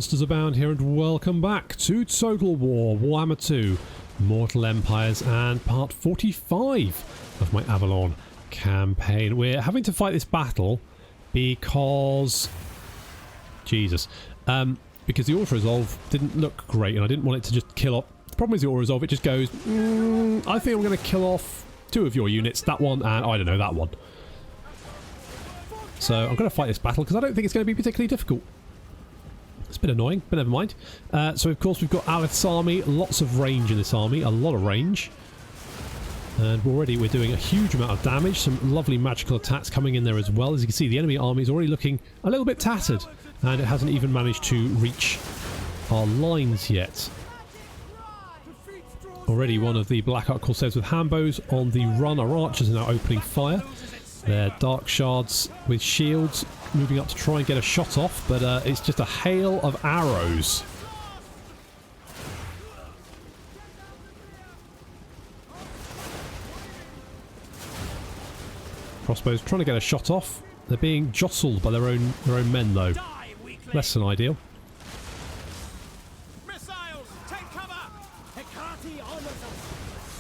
Monsters abound here, and welcome back to Total War Warhammer 2 Mortal Empires and part 45 of my Avelorn campaign. We're having to fight this battle because because the auto-resolve didn't look great and I didn't want it to just kill off. The problem is the auto-resolve, it just goes, I think I'm going to kill off 2 of your units, that one and I don't know, that one. So I'm going to fight this battle because I don't think it's going to be particularly difficult. It's a bit annoying, but never mind. So of course we've got Aleth's army, lots of range in this army, a lot of range. And already we're doing a huge amount of damage, some lovely magical attacks coming in there as well. As you can see, the enemy army is already looking a little bit tattered, and it hasn't even managed to reach our lines yet. Already one of the Black Ark Corsairs with handbows on the run. Our archers are now opening fire. They're dark shards with shields moving up to try and get a shot off, but it's just a hail of arrows. Crossbows trying to get a shot off. They're being jostled by their own men though. Less than ideal.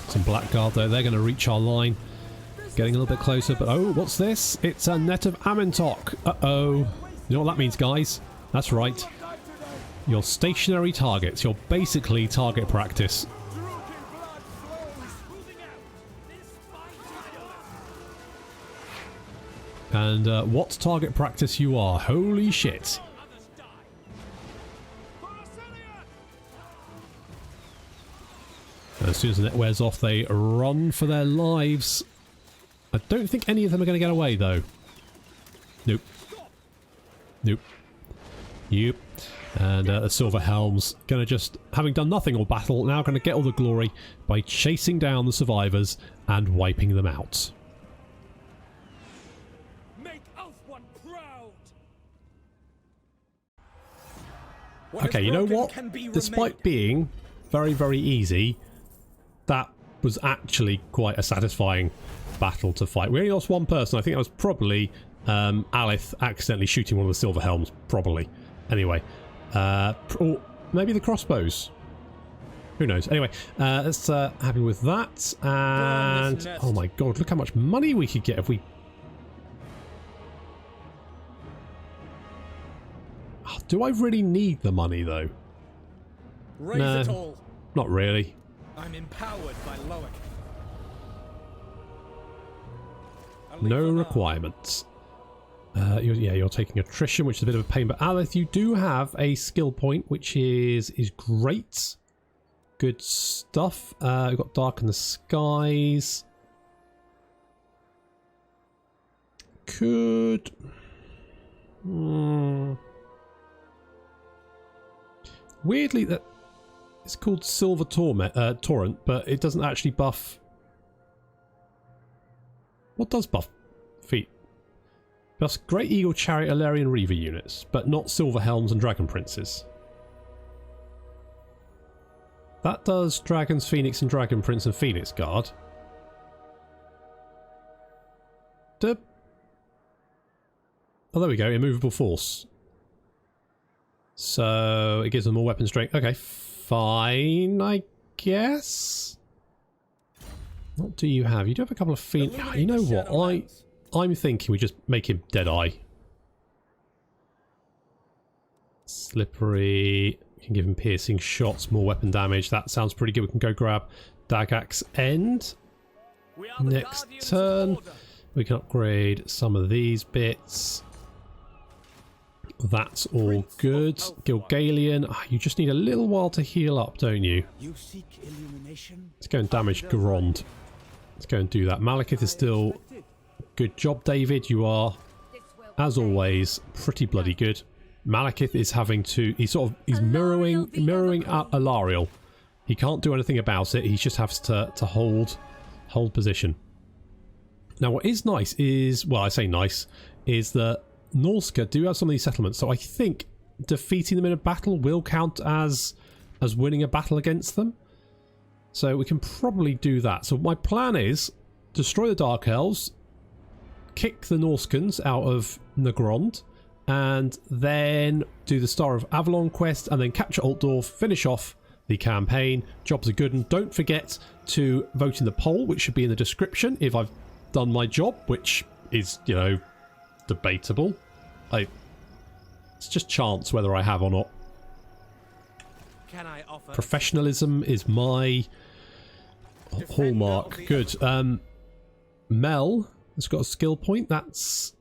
Some blackguard though, they're going to reach our line. Getting a little bit closer, but oh, what's this? It's a net of Amintok. Uh-oh. You know what that means, guys? That's right. You're stationary targets. You're basically target practice. And what target practice you are. Holy shit. And as soon as the net wears off, they run for their lives. I don't think any of them are going to get away, though. Nope. Nope. Yep. And the Silver Helms going to just, having done nothing all battle, now going to get all the glory by chasing down the survivors and wiping them out. Make Elfone proud. Okay, you know what? Despite being very, very easy, that was actually quite a satisfying battle to fight. We only lost one person. I think that was probably Aleth accidentally shooting one of the Silver Helms. Probably. Anyway. Or maybe the crossbows. Who knows? Anyway, let's happy with that. And oh my god, look how much money we could get if we... Oh, do I really need the money though? Raise it all. Not really. I'm empowered by Loic. No requirements. You're taking attrition, which is a bit of a pain, but Aleth, you do have a skill point, which is great. Good stuff. We've got Dark in the Skies. Could... Weirdly, that it's called Silver Torrent, but it doesn't actually buff... What does buff feet? Buffs Great Eagle, Chariot, Alerian Reaver units, but not Silver Helms and Dragon Princes. That does Dragons, Phoenix, and Dragon Prince and Phoenix Guard. Oh, there we go, Immovable Force. So it gives them more weapon strength. Okay, fine, I guess. What do you have? You do have a couple of Phoenix. You know what? I'm thinking we just make him Deadeye. Slippery. We can give him piercing shots, more weapon damage. That sounds pretty good. We can go grab Dagax End. Next turn, we can upgrade some of these bits. That's all good. Gilgalian. You just need a little while to heal up, don't you? Let's go and damage Garond. Let's go and do that. Malekith is still... Good job, David. You are, as always, pretty bloody good. Malekith is having to... He's mirroring Alariel. He can't do anything about it. He just has to hold position. Now, what is nice is... Well, I say nice, is that Norska do have some of these settlements. So I think defeating them in a battle will count as winning a battle against them. So we can probably do that. So my plan is destroy the Dark Elves, kick the Norskans out of Nagrond, and then do the Star of Avelorn quest, and then capture Altdorf, finish off the campaign. Jobs are good, and don't forget to vote in the poll, which should be in the description if I've done my job, which is, you know, debatable. It's just chance whether I have or not. Can I offer? Professionalism is my hallmark. Good. Mel has got a skill point. That's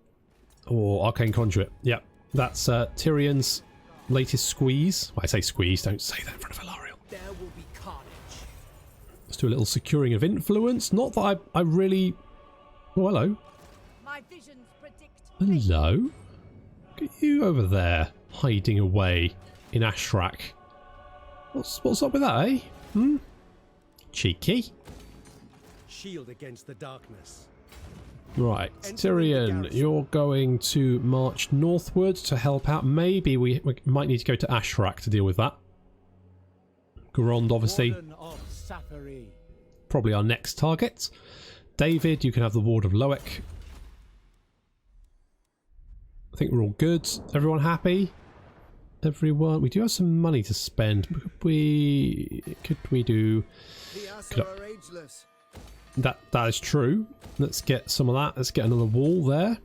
Arcane Conduit. Yep, that's Tyrion's latest squeeze. I say squeeze. Don't say that in front of Alariel. There will be carnage. Let's do a little securing of influence. Not that I really. Oh, hello. My visions predict. Hello. Look at you over there, hiding away in Ashrak. What's up with that, eh? Hmm? Cheeky. Shield against the darkness. Right, Tyrion, you're going to march northward to help out. Maybe we might need to go to Ashrak to deal with that. Grond, obviously. Probably our next target. David, you can have the Ward of Loek. I think we're all good. Everyone happy? Everyone, we do have some money to spend. Could we do? That is true. Let's get some of that. Let's get another wall there.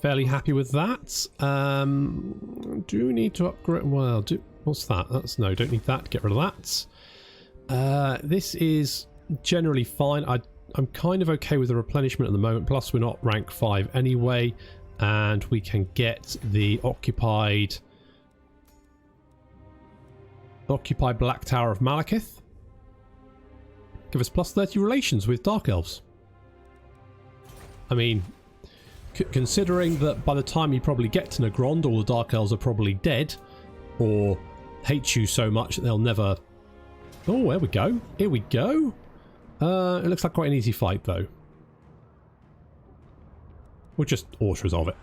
Fairly happy with that. Do we need to upgrade? Well, what's that? That's no. Don't need that. Get rid of that. This is generally fine. I'm kind of okay with the replenishment at the moment. Plus, we're not rank 5 anyway. And we can get the occupied Black Tower of Malekith. Give us plus 30 relations with Dark Elves. I mean, considering that by the time you probably get to Nagrond, all the Dark Elves are probably dead or hate you so much that they'll never... Oh, there we go. Here we go. It looks like quite an easy fight, though. We'll just auto-resolve it.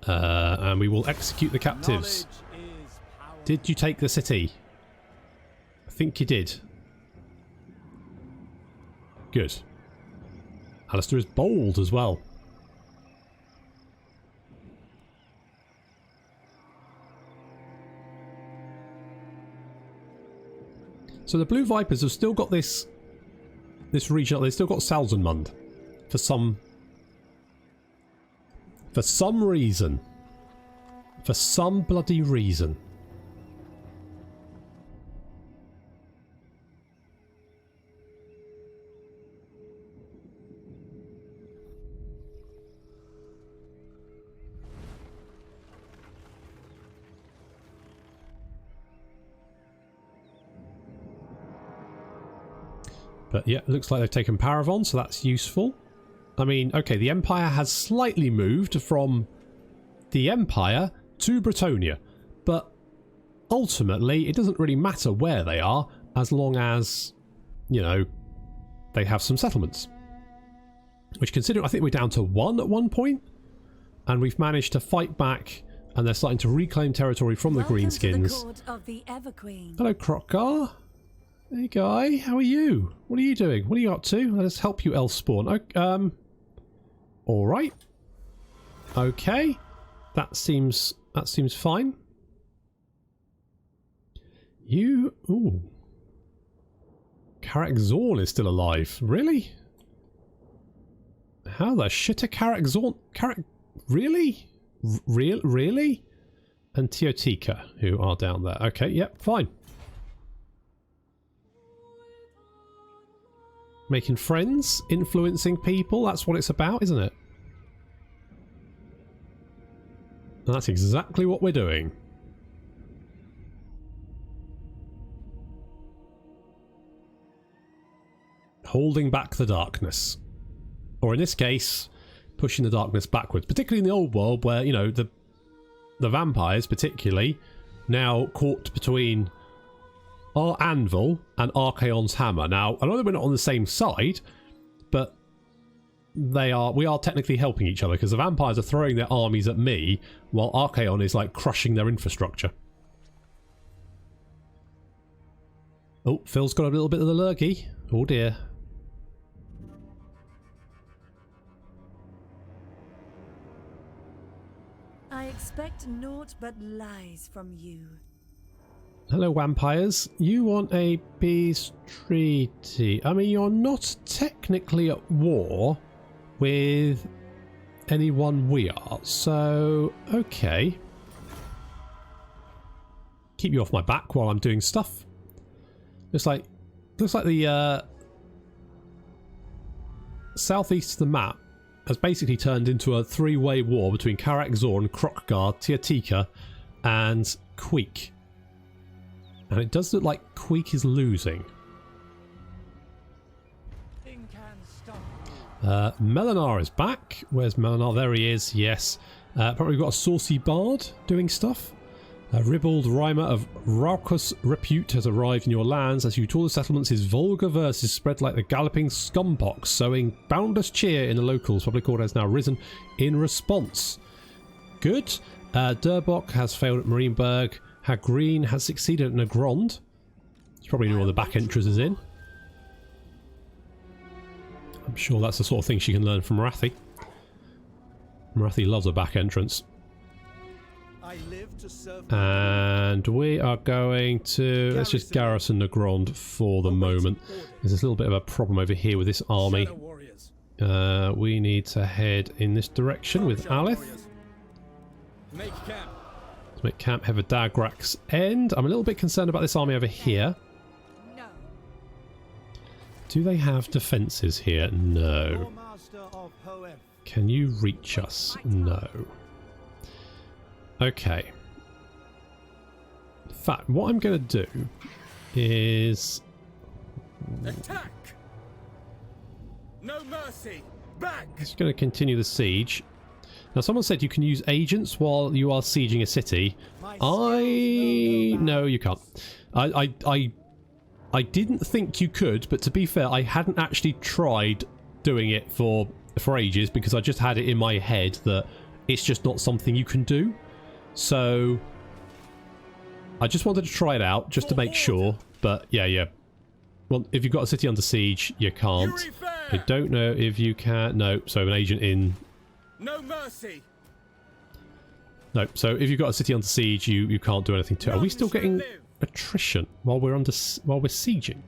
And we will execute the captives. Did you take the city? I think you did. Good. Alistair is bold as well. So the Blue Vipers have still got this region. They've still got Salzenmund. For some reason. For some bloody reason. But yeah, it looks like they've taken Paravon, so that's useful. I mean, okay, the Empire has slightly moved from the Empire to Bretonnia, but ultimately it doesn't really matter where they are as long as, you know, they have some settlements. Which, considering I think we're down to 1 at one point, and we've managed to fight back, and they're starting to reclaim territory from the Greenskins. Hello, Krokgar. Hey, guy. How are you? What are you doing? What are you up to? Let's help you, elf spawn. Okay, all right. Okay, that seems fine. You, ooh, Karak Zorn is still alive. Really? How the shit are Karak Zorn? Really? Really? And Teotika, who are down there. Okay, yep, fine. Making friends, influencing people, that's what it's about, isn't it? And that's exactly what we're doing. Holding back the darkness. Or in this case, pushing the darkness backwards. Particularly in the old world where, you know, the vampires particularly, now caught between our anvil and Archaon's hammer. Now, I know that we're not on the same side, but we are technically helping each other, because the vampires are throwing their armies at me while Archaon is like crushing their infrastructure. Oh, Phil's got a little bit of the lurgy. Oh dear. I expect naught but lies from you. Hello, vampires. You want a peace treaty. I mean, you're not technically at war with anyone we are, so okay. Keep you off my back while I'm doing stuff. Looks like the southeast of the map has basically turned into a three-way war between Karak Zorn, Krokgar, Tiatika, and Queek. And it does look like Queek is losing. Melinar is back. Where's Melinar? There he is, yes. Probably got a saucy bard doing stuff. A ribald rhymer of raucous repute has arrived in your lands. As you tour the settlements, his vulgar verses spread like the galloping scumpox, sowing boundless cheer in the locals. Public order has now risen in response. Good. Durbok has failed at Marienburg. Hagreen has succeeded at Nagrond. You probably know all the back entrance is in. I'm sure that's the sort of thing she can learn from Marathi. Marathi loves a back entrance. And we are going to... let's just garrison Nagrond for the moment. There's this little bit of a problem over here with this army. We need to head in this direction with Alith. Let's make camp Heather Dagrak's end. I'm a little bit concerned about this army over here. Do they have defences here? No. Can you reach us? No. Okay. In fact, what I'm going to do is... attack! No mercy! Back! I'm just going to continue the siege. Now, someone said you can use agents while you are sieging a city. No, you can't. I didn't think you could, but to be fair, I hadn't actually tried doing it for ages because I just had it in my head that it's just not something you can do. So I just wanted to try it out just to make sure. But yeah. Well, if you've got a city under siege, you can't. I don't know if you can. No, so an agent in. No mercy. No, so if you've got a city under siege, you can't do anything to it. Are we still getting attrition while we're sieging?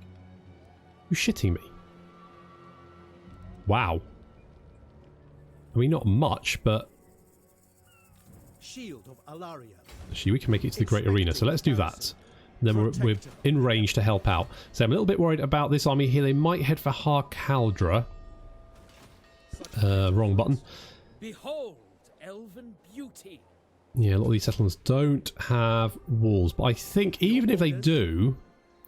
You're shitting me. Wow. I mean, not much, but Shield of Alaria. actually we can make it to the Great Arena, so let's do that. And then we're in range to help out. So I'm a little bit worried about this army here. They might head for Harkaldra. Wrong button. Behold, elven beauty. Yeah, a lot of these settlements don't have walls, but I think even if they do,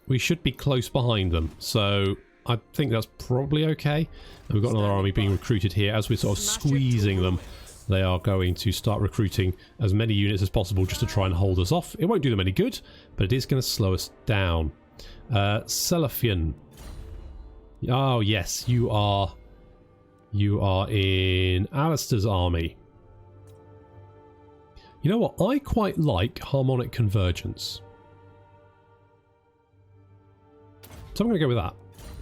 we should be close behind them. So I think that's probably okay. And we've got another army being recruited here. As we're sort of squeezing them, they are going to start recruiting as many units as possible just to try and hold us off. It won't do them any good, but it is going to slow us down. Selafian. Oh yes, you are in Alistair's army. You know what? I quite like harmonic convergence. So I'm going to go with that.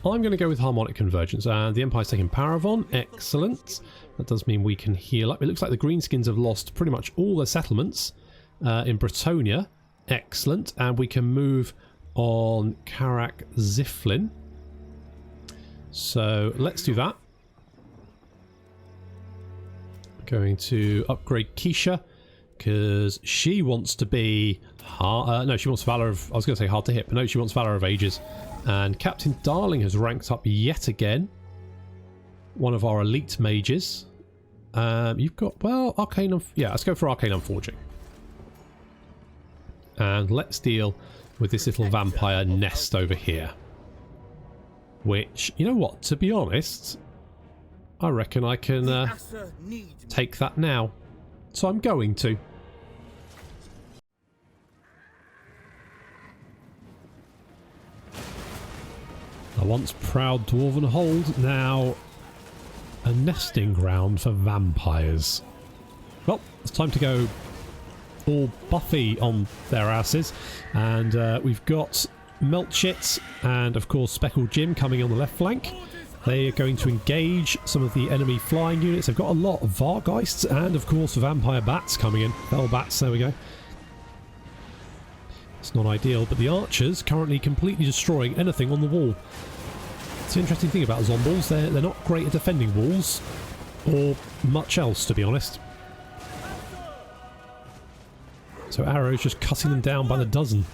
I'm going to go with harmonic convergence. And the Empire's taking Paravon. Excellent. That does mean we can heal up. It looks like the Greenskins have lost pretty much all their settlements in Bretonia. Excellent. And we can move on Karak Ziflin. So let's do that. Going to upgrade Keisha. Because she wants to be... no, she wants Valor of... I was going to say hard to hit, but no, she wants Valor of Ages. And Captain Darling has ranked up yet again. One of our elite mages. You've got... well, Arcane... yeah, let's go for Arcane Unforging. And let's deal with this little vampire nest over here. Which, you know what? To be honest, I reckon I can take that now. So I'm going to. A once proud dwarven hold, now a nesting ground for vampires. Well, it's time to go all Buffy on their asses. And we've got Melchit and, of course, Speckled Jim coming on the left flank. They are going to engage some of the enemy flying units. They've got a lot of Vargheists and, of course, vampire bats coming in. Fell bats, there we go. It's not ideal, but the archers currently completely destroying anything on the wall. It's the interesting thing about zombies. They're not great at defending walls or much else, to be honest. So arrows just cutting them down by the dozen.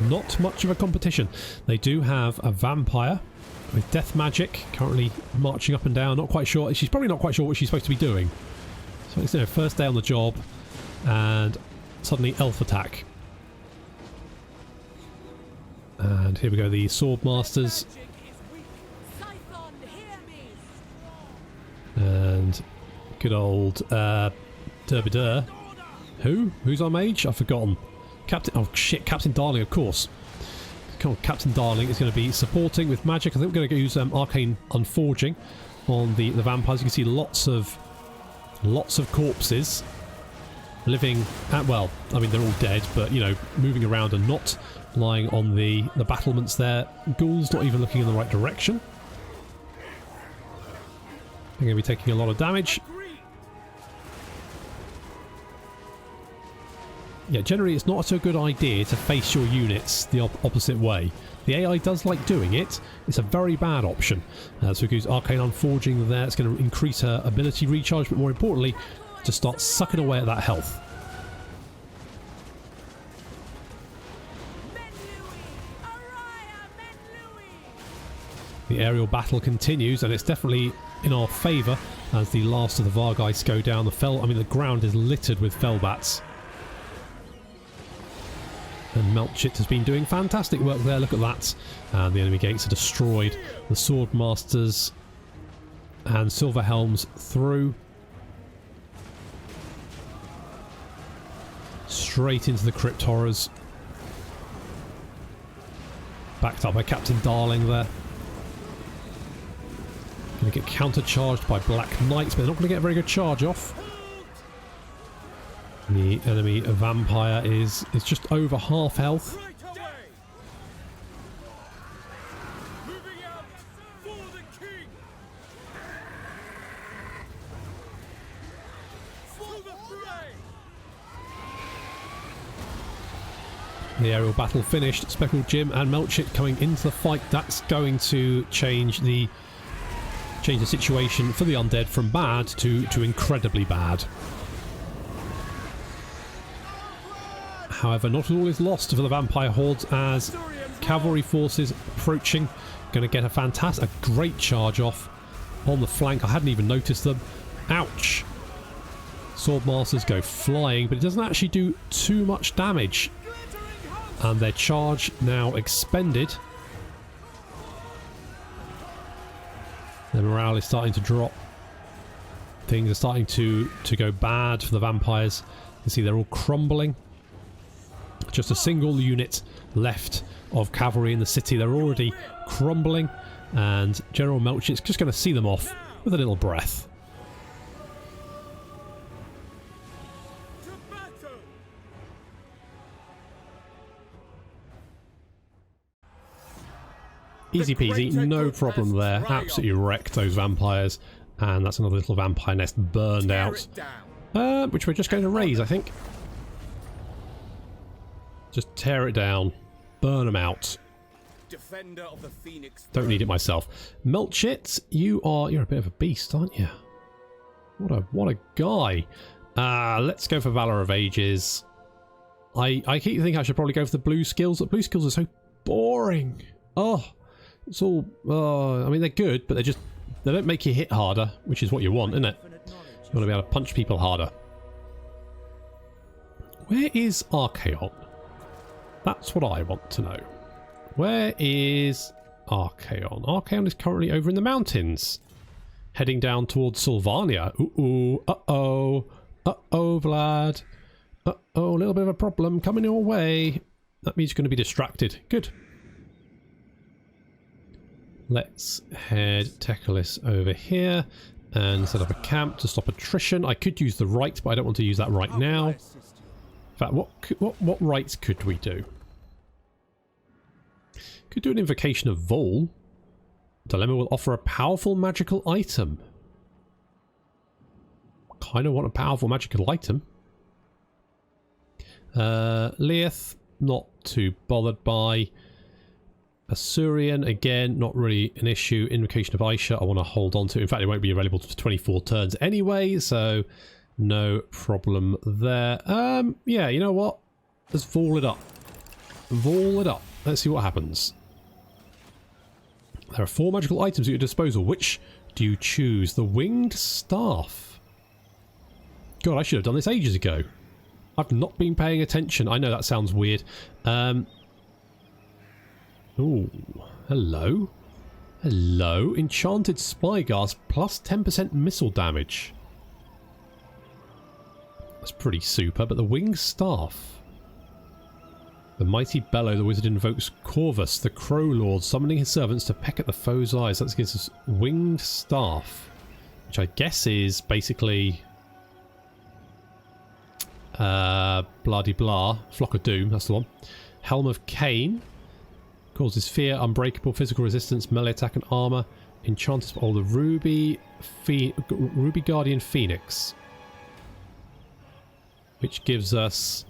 Not much of a competition. They do have a vampire with death magic currently marching up and down. Not quite sure. She's probably not quite sure what she's supposed to be doing. So it's, you know, first day on the job and suddenly elf attack. And here we go, the sword masters. And good old Derbidur. Who's our mage? I've forgotten. Captain, oh shit, Captain Darling, of course. Come on, Captain Darling is going to be supporting with magic. I think we're going to use Arcane Unforging on the vampires. You can see lots of corpses living at, well, I mean they're all dead, but you know, moving around and not lying on the battlements there. Ghouls not even looking in the right direction. They're going to be taking a lot of damage. Yeah, generally it's not a good idea to face your units the opposite way. The AI does like doing it. It's a very bad option. So we use Arcane Unforging there. It's going to increase her ability recharge, but more importantly, to start sucking away at that health. The aerial battle continues, and it's definitely in our favour as the last of the Vargheists go down. The ground is littered with Fellbats. And Melchit has been doing fantastic work there, look at that. And the enemy gates are destroyed. The sword masters and silver helms through. Straight into the crypt horrors. Backed up by Captain Darling there. Going to get countercharged by Black Knights, but they're not going to get a very good charge off. The enemy vampire is just over half health. The aerial battle finished. Speckled Jim and Melchit coming into the fight. That's going to change the situation for the undead from bad to incredibly bad. However, not all is lost for the vampire hordes as cavalry forces approaching. Going to get a great charge off on the flank. I hadn't even noticed them. Ouch! Swordmasters go flying, but it doesn't actually do too much damage. And their charge now expended. Their morale is starting to drop. Things are starting to go bad for the vampires. You can see they're all crumbling. Just a single unit left of cavalry in the city. They're already crumbling, and General Melchit's just going to see them off with a little breath. Easy peasy, no problem there. Absolutely wrecked those vampires, and that's another little vampire nest burned out, which we're just going to raise, I think. Just tear it down, burn them out. Defender of the Phoenix. Don't need it myself. Melchit, you're a bit of a beast, aren't you? What a guy. Let's go for Valor of Ages. I keep thinking I should probably go for the blue skills, but blue skills are so boring. Oh, it's all. I mean, they're good, but they don't make you hit harder, which is what you want, isn't it? You want to be able to punch people harder. Where is Archaon? That's what I want to know. Where is Archaon? Archaon is currently over in the mountains, heading down towards Sylvania. Ooh, uh-oh. Uh-oh, Vlad. Uh-oh, a little bit of a problem coming your way. That means you're going to be distracted. Good. Let's head Tekalis over here and set up a camp to stop attrition. I could use the right, but I don't want to use that right now. In fact, what rights could we do? Could do an Invocation of Vol. Dilemma will offer a powerful magical item. Kind of want a powerful magical item. Leith, not too bothered by. Assyrian, again, not really an issue. Invocation of Aisha, I want to hold on to. In fact, it won't be available for 24 turns anyway, so no problem there. Yeah, you know what? Let's Vol it up. Vol it up. Let's see what happens. There are 4 magical items at your disposal. Which do you choose? The Winged Staff. God, I should have done this ages ago. I've not been paying attention. I know that sounds weird. Ooh, hello. Hello. Enchanted Spyglass plus 10% missile damage. That's pretty super, but the Winged Staff. The mighty bellow, the wizard invokes Corvus, the Crow Lord, summoning his servants to peck at the foe's eyes. That gives us Winged Staff, which I guess is basically bloody blah. Flock of Doom, that's the one. Helm of Cain. Causes fear, unbreakable physical resistance, melee attack and armor. Enchanted, oh, the Ruby Guardian Phoenix. Which gives us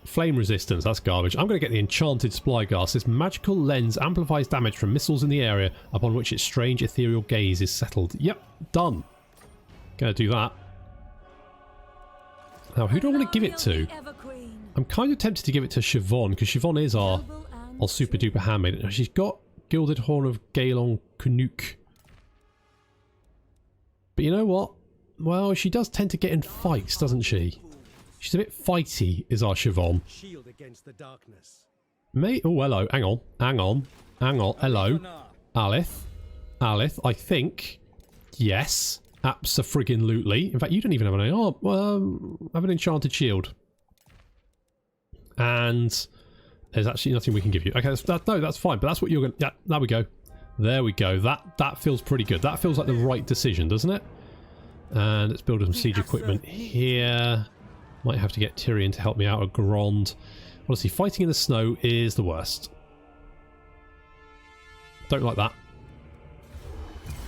flame resistance, that's garbage. I'm going to get the Enchanted Spyglass. This magical lens amplifies damage from missiles in the area upon which its strange ethereal gaze is settled. Yep, done. Gonna do that. Now, who do I want to give it to? I'm kind of tempted to give it to Siobhan, because Siobhan is our super duper handmaid. She's got Gilded Horn of Galon Canuck. But you know what? Well, she does tend to get in fights, doesn't she? She's a bit fighty, is our Siobhan. Shield against the darkness. Oh, hello. Hang on. Hang on. Hang on. Hello. Alith. Alith, I think. Yes. Abso-friggin-lutely. In fact, you don't even have an arm. Have an enchanted shield. And there's actually nothing we can give you. Okay, no, that's fine. But that's what you're going to... Yeah, there we go. There we go. That feels pretty good. That feels like the right decision, doesn't it? And let's build some siege equipment here. Might have to get Tyrion to help me out at Grand. Honestly, fighting in the snow is the worst. Don't like that.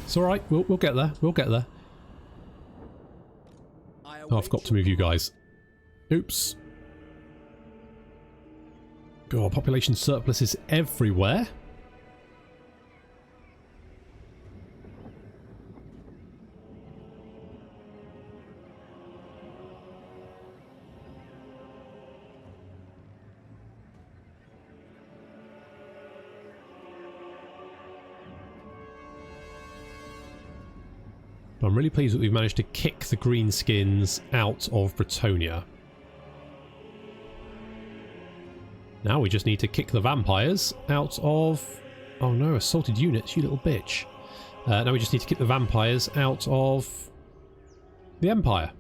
It's alright. We'll get there. We'll get there. Oh, I forgot to move you guys. Oops. God, population surplus is everywhere. I'm really pleased that we've managed to kick the Greenskins out of Bretonnia. Now we just need to kick the vampires out of... Oh no, assaulted units, you little bitch. Now we just need to kick the vampires out of the Empire.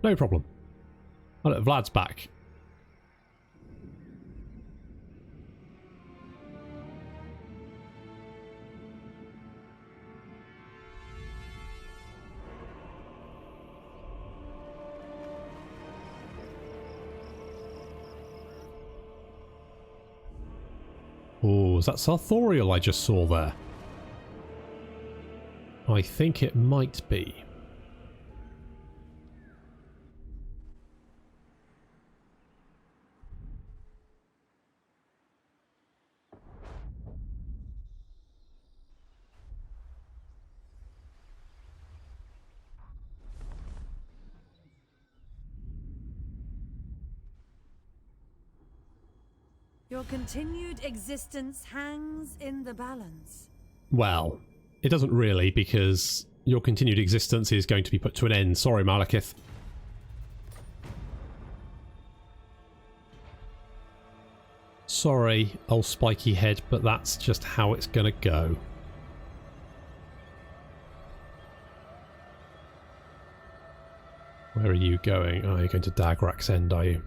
No problem. Oh look, Vlad's back. Oh, is that Sarthorial I just saw there? I think it might be. Your continued existence hangs in the balance. Well, it doesn't really, because your continued existence is going to be put to an end. Sorry, Malekith. Sorry, old spiky head, but that's just how it's gonna go. Where are you going? Oh, you're going to Dagrak's End, are you?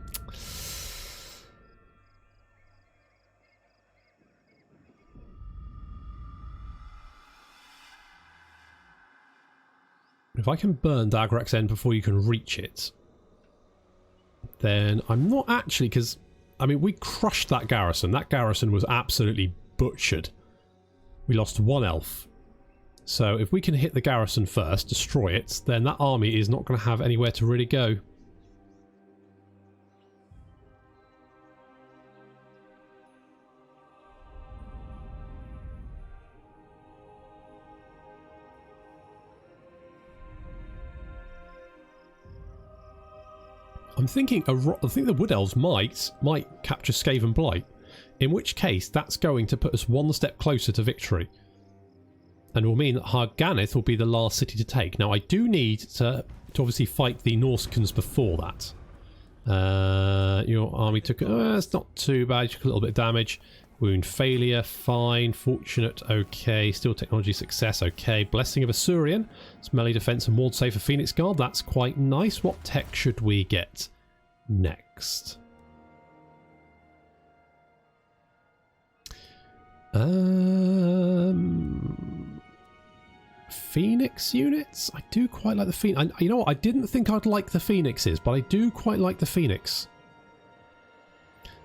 If I can burn Dagrak's End before you can reach it, then I'm not actually, because I mean, we crushed that garrison. That garrison was absolutely butchered. We lost 1 elf. So if we can hit the garrison first, destroy it, then that army is not going to have anywhere to really go. I'm thinking, I think the Wood Elves might capture Skaven Blight, in which case that's going to put us 1 step closer to victory. And will mean that Harganeth will be the last city to take. Now, I do need to obviously fight the Norskins before that. Your army took... it's not too bad. You took a little bit of damage. Wound failure, fine. Fortunate, okay. Steel technology success, okay. Blessing of Asurian. It's melee defense and ward save for Phoenix Guard. That's quite nice. What tech should we get next? Phoenix units? I do quite like the Phoenix. You know what? I didn't think I'd like the Phoenixes, but I do quite like the Phoenix.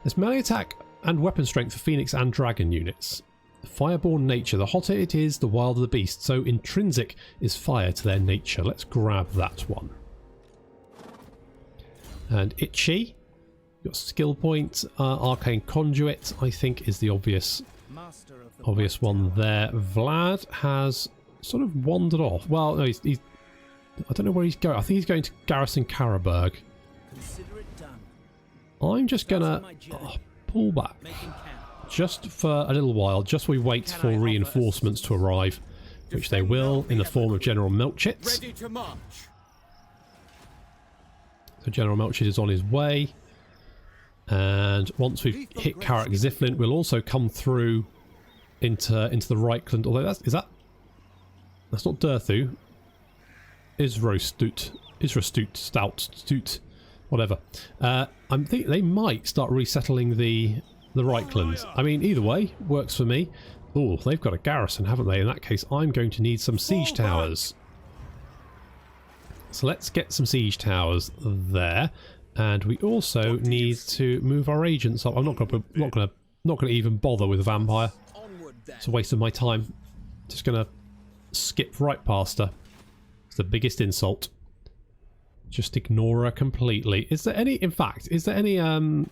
There's melee attack and weapon strength for Phoenix and Dragon units. Fireborn nature. The hotter it is, the wilder the beast. So intrinsic is fire to their nature. Let's grab that one. And Itchy. Got skill point. Arcane Conduit, I think, is the obvious one there. Vlad has sort of wandered off. Well, no, he's I don't know where he's going. I think he's going to garrison Karaberg. I'm just gonna pull back just for a little while, just we wait for reinforcements to arrive, which they will in the form of General Melchit. So General Melchit is on his way, and once we've hit Karak Ziflin, we'll also come through into the Reichland. Although that's not Durthu. Stout, whatever. I'm thinking they might start resettling the Reichland. I mean, either way works for me. Oh, they've got a garrison, haven't they? In that case, I'm going to need some siege towers. So let's get some siege towers there, and we also need to move our agents up. I'm not gonna even bother with a vampire. It's a waste of my time. Just gonna skip right past her. It's the biggest insult. Just ignore her completely. Is there any, in fact, is there any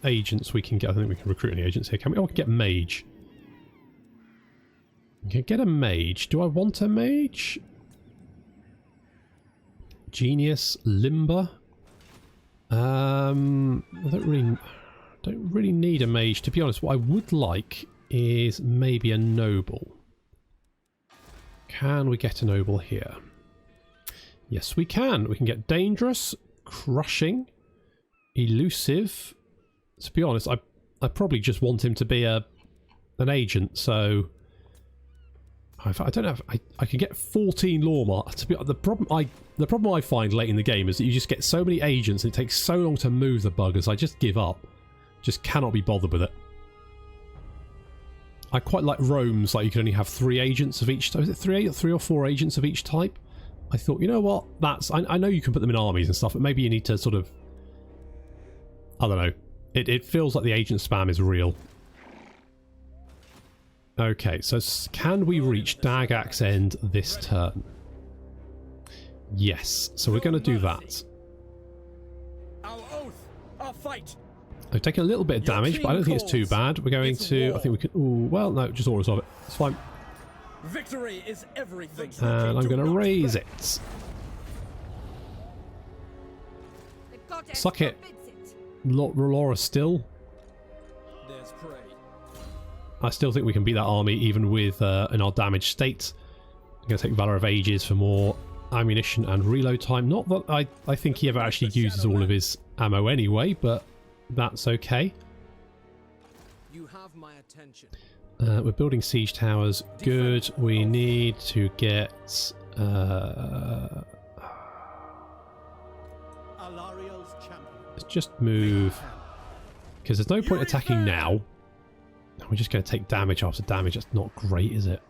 agents we can get? I think we can recruit any agents here. Can we? Oh, we can get mage. We can get a mage. Do I want a mage? Genius, Limber. I don't really need a mage, to be honest. What I would like is maybe a noble. Can we get a noble here? Yes, we can. We can get dangerous, crushing, elusive. To be honest, I probably just want him to be an agent. So I don't have. I can get 14 lawmark. To be the problem I find late in the game is that you just get so many agents and it takes so long to move the buggers. I just give up. Just cannot be bothered with it. I quite like roams. Like you can only have 3 agents of each type. Is it 3 or 4 agents of each type? I thought, you know what? I know you can put them in armies and stuff, but maybe you need to sort of, I don't know. It feels like the agent spam is real. Okay, so can we reach Dagax End this turn? Yes, so we're going to do that. I've taken a little bit of damage, but I don't think it's too bad. We're going to, I think we can, ooh, well, no, just orders of it. It's fine. Victory is everything. And I'm going to raise it. Suck it. Laura still. I still think we can beat that army even with in our damaged state. I'm going to take Valor of Ages for more ammunition and reload time. Not that I think he ever actually uses all of his ammo anyway, but that's okay. You have my attention. We're building siege towers. Good. We need to get let's just move, because there's no point attacking now. We're just going to take damage after damage. That's not great, is it?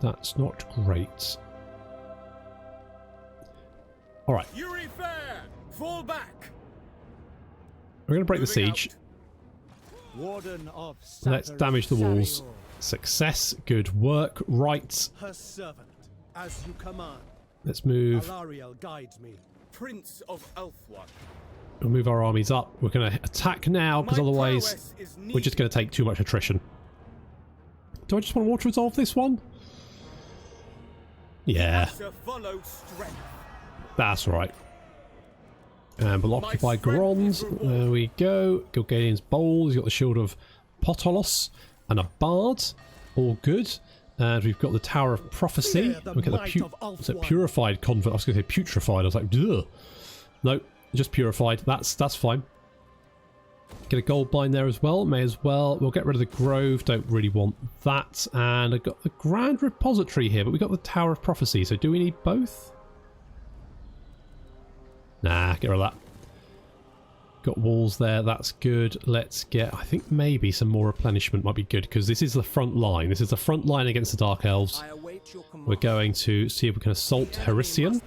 That's not great. Alright. Fall back. We're going to break the siege. Warden of Let's damage the walls. Success. Good work. Right. Her servant, as you command. Let's move. Alariel guides me. Prince of Elfwan. We'll move our armies up. We're going to attack now, because otherwise we're just going to take too much attrition. Do I just want to water resolve this one? Yeah. That's right. And we'll occupy Grond. There we go. Gilgalian's Bowl. He's got the Shield of Potolos and a Bard. All good. And we've got the Tower of Prophecy. We get the Purified Convent. I was going to say Putrefied. I was like, ugh. No, just Purified. That's fine. Get a gold mine there as well. May as well. We'll get rid of the Grove. Don't really want that. And I've got the Grand Repository here, but we've got the Tower of Prophecy. So do we need both? Nah, get rid of that. Got walls there, that's good. Let's get, I think maybe some more replenishment might be good, because this is the front line. This is the front line against the Dark Elves. We're going to see if we can assault Herisian.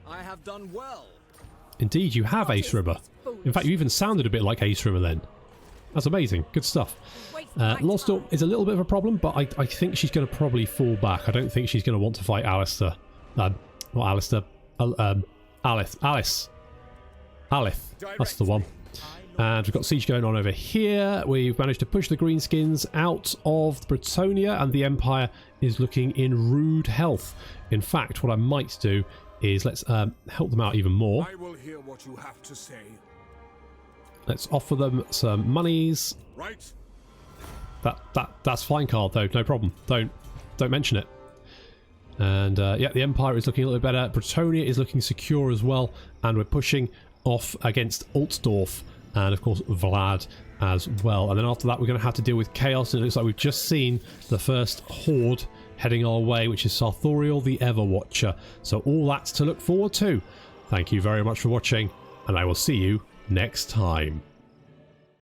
I have done well. Indeed, you have Ace Rimmer. In fact, you even sounded a bit like Ace Rimmer then. That's amazing. Good stuff. Lost Orc is a little bit of a problem, but I think she's going to probably fall back. I don't think she's going to want to fight Alistair. Not Alistair. Alice. That's the one. And we've got siege going on over here. We've managed to push the Greenskins out of Bretonia, and the Empire is looking in rude health. In fact, what I might do is let's help them out even more. I will hear what you have to say. Let's offer them some monies. Right. That's fine, Carl, though. No problem. Don't mention it. And yeah, the Empire is looking a little bit better. Bretonia is looking secure as well, and we're pushing off against Altdorf and of course Vlad as well. And then after that we're going to have to deal with Chaos, and it looks like we've just seen the first horde heading our way, which is Sarthoriel the Everwatcher. So all that's to look forward to. Thank you very much for watching, and I will see you next time.